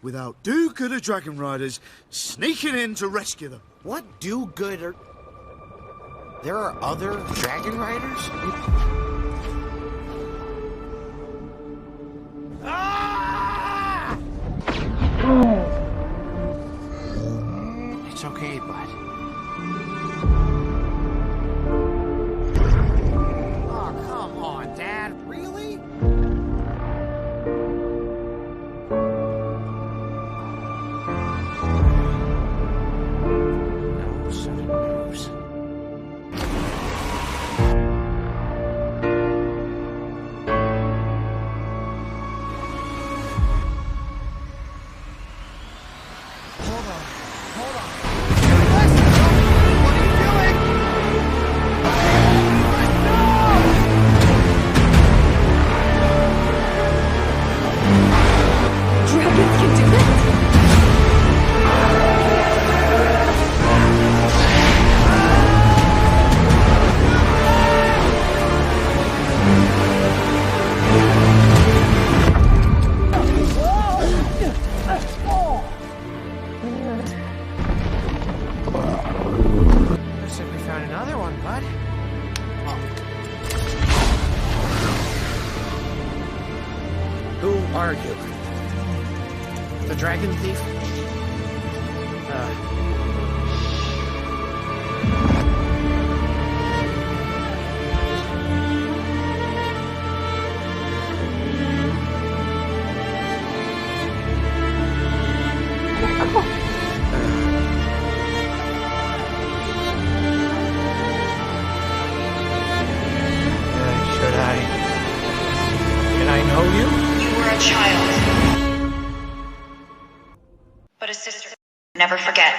without do-gooder dragon riders sneaking in to rescue them. What do-gooder? There are other dragon riders? Ah! It's okay, bud. Oh, come on, Dad. Really? No sudden moves. Another one, bud. Who are you? The dragon thief? Did I know you? You were a child. But a sister never forget.